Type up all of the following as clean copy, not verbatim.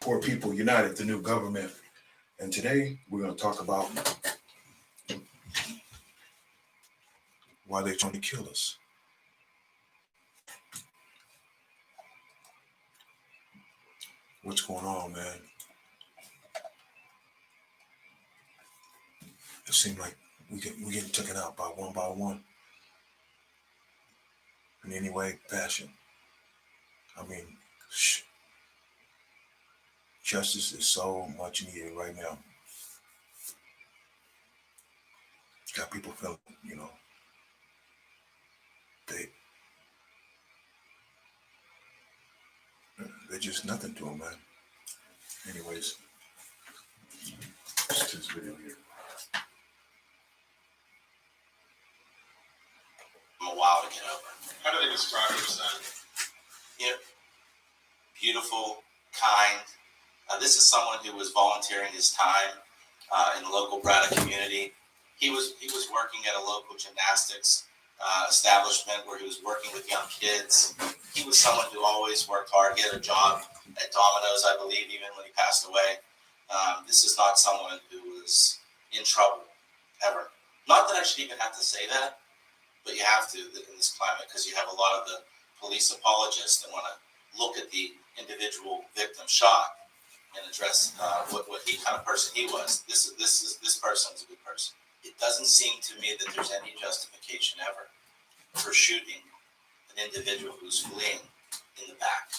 Poor People United, the new government. And today we're going to talk about why they're trying to kill us. What's going on, man? It seems like we getting taken out by one in any way, fashion. I mean, justice is so much needed right now. Got people feeling, they're just nothing to them, man. Anyways, let's do this video here. A while to get over. How do they describe your son? Yeah, beautiful, kind. This is someone who was volunteering his time in the local Braddock community. He was working at a local gymnastics establishment where he was working with young kids. He was someone who always worked hard. He had a job at Domino's, I believe, even when he passed away. This is not someone who was in trouble, ever. Not that I should even have to say that, but you have to in this climate because you have a lot of the police apologists that want to look at the individual victim shot and address what he kind of person he was. This person was a good person. It doesn't seem to me that there's any justification ever for shooting an individual who's fleeing in the back,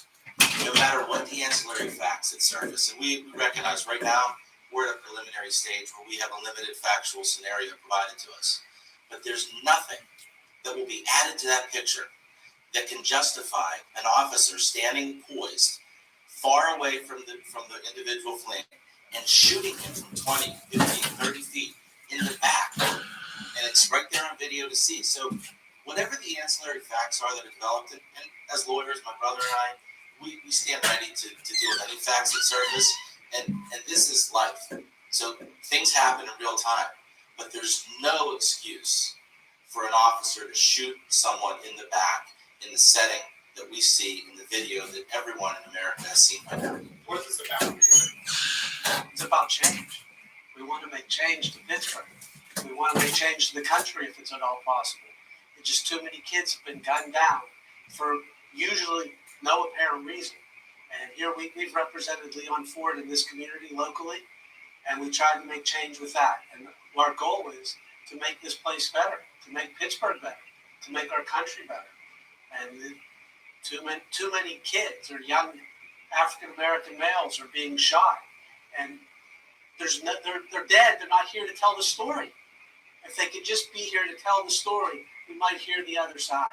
no matter what the ancillary facts that surface. And we recognize right now we're at a preliminary stage where we have a limited factual scenario provided to us, but there's nothing that will be added to that picture that can justify an officer standing poised far away from the individual fleeing and shooting him from 20, 15, 30 feet in the back. And it's right there on video to see. So whatever the ancillary facts are that are developed, and as lawyers, my brother and I, we stand ready to deal with any facts that surface. And this is life. So things happen in real time. But there's no excuse for an officer to shoot someone in the back in the setting that we see in the video that everyone in America has seen by now. What is this about? It's about change. We want to make change to Pittsburgh. We want to make change to the country if it's at all possible. It's just too many kids have been gunned down for usually no apparent reason. And here we've represented Leon Ford in this community locally, and we tried to make change with that. And our goal is to make this place better, to make Pittsburgh better, to make our country better. And too many kids or young African American males are being shot, and they're dead. They're not here to tell the story. If they could just be here to tell the story, we might hear the other side.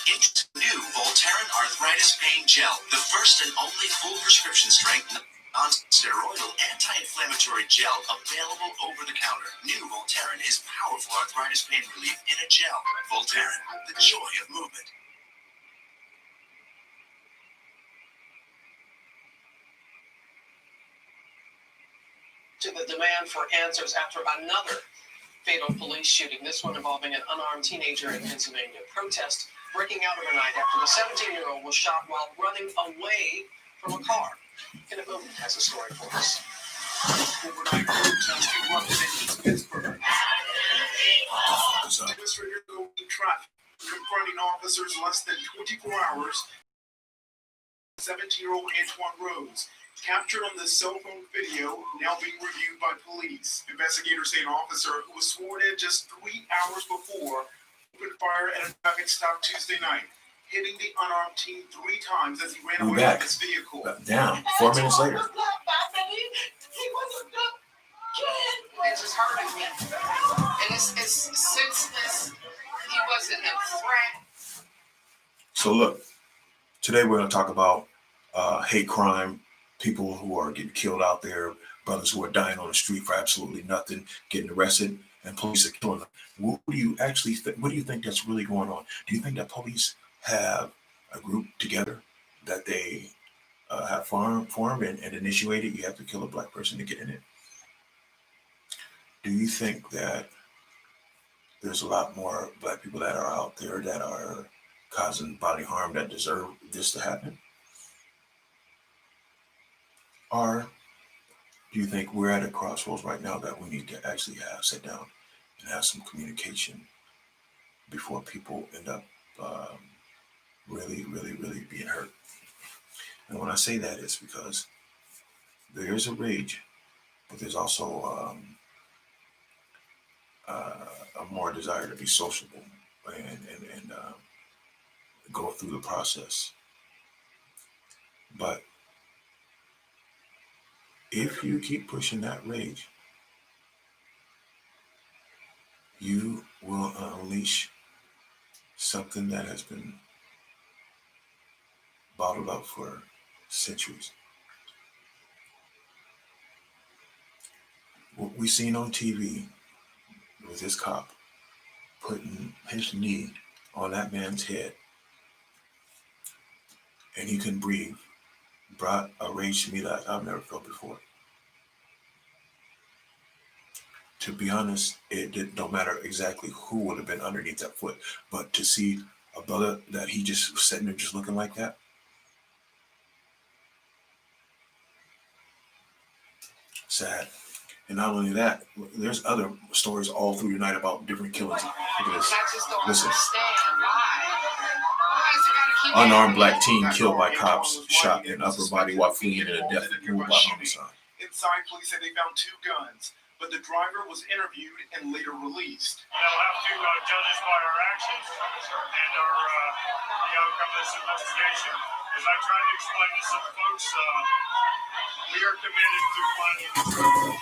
It's new Voltaren Arthritis Pain Gel, the first and only full prescription strength non-steroidal anti-inflammatory gel available over the counter. New Voltaren is powerful arthritis pain relief in a gel. Voltaren, the joy of movement. To the demand for answers after another fatal police shooting, this one involving an unarmed teenager in Pennsylvania. Protest breaking out overnight after the 17-year-old was shot while running away from a car. Kenneth Bowden has a story for us. Overnight protest erupted in East Pittsburgh. Demonstrators in traffic, confronting officers less than 24 hours. 17-year-old Antoine Rose, captured on the cell phone video, now being reviewed by police. Investigators say an officer who was sworn in just 3 hours before opened fire at a traffic stop Tuesday night, hitting the unarmed teen 3 times as he ran away from his vehicle. Down 4 minutes later. He was a good kid. It just hurting me. And it's senseless. He wasn't a threat. So look, today we're going to talk about hate crime, people who are getting killed out there, brothers who are dying on the street for absolutely nothing, getting arrested, and police are killing them. What do you actually what do you think that's really going on? Do you think that police have a group together that they have formed and initiated, you have to kill a black person to get in it. Do you think that there's a lot more black people that are out there that are causing bodily harm that deserve this to happen? Or do you think we're at a crossroads right now that we need to actually sit down and have some communication before people end up really, really, really being hurt? And when I say that, it's because there is a rage, but there's also a more desire to be sociable and go through the process. But if you keep pushing that rage, you will unleash something that has been bottled up for centuries. What we seen on TV with this cop putting his knee on that man's head and he couldn't breathe brought a rage to me that I've never felt before. To be honest, don't matter exactly who would have been underneath that foot, but to see a brother that he just was sitting there just looking like that, sad. And not only that, there's other stories all through the night about different killings. Look at this. Listen. Unarmed black teen killed by cops, shot in upper body while fleeing in a death ruled by homicide. Inside, police said they found 2 guns, but the driver was interviewed and later released. They'll have to judge us by our actions and the outcome of this investigation. As I tried to explain to some folks, we are committed to finding the truth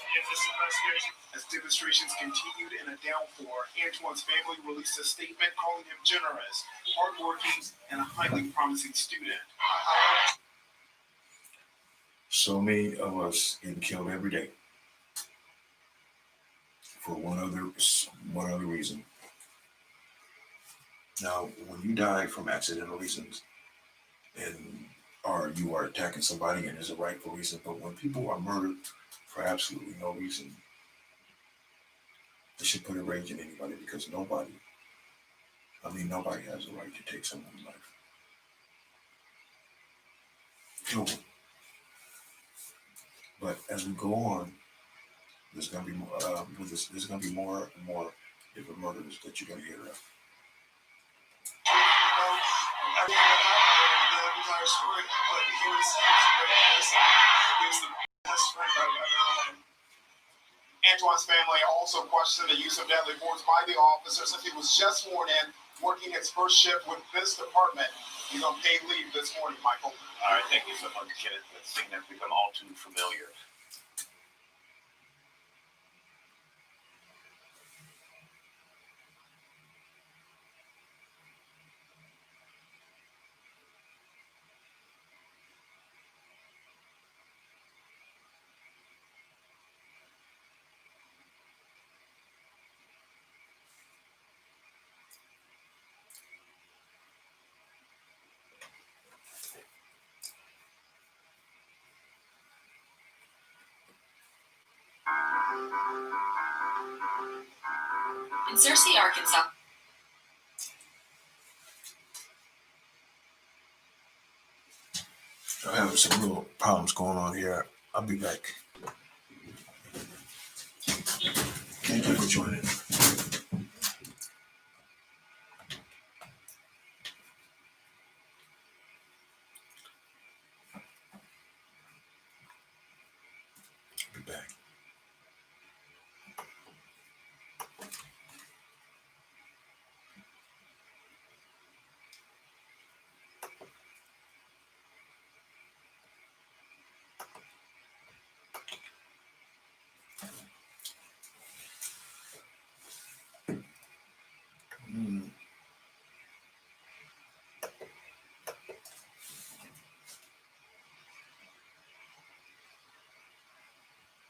in this investigation. As demonstrations continued in a downpour, Antoine's family released a statement calling him generous, hardworking, and a highly promising student. So many of us getting killed every day for one other reason. Now, when you die from accidental reasons, or you are attacking somebody and there's a rightful reason, but when people are murdered for absolutely no reason, they should put a rage in anybody, because nobody has a right to take someone's life. No one. But as we go on, there's gonna be more. There's gonna be more and more different murders that you're gonna hear of. Antoine's family also questioned the use of deadly force by the officer since he was just sworn in, working his first shift with this department. He's on paid leave this morning, Michael. All right, thank you so much, Kenneth. That scene has become all too familiar. In Searcy, Arkansas. I'm having some little problems going on here. I'll be back. Thank you for joining.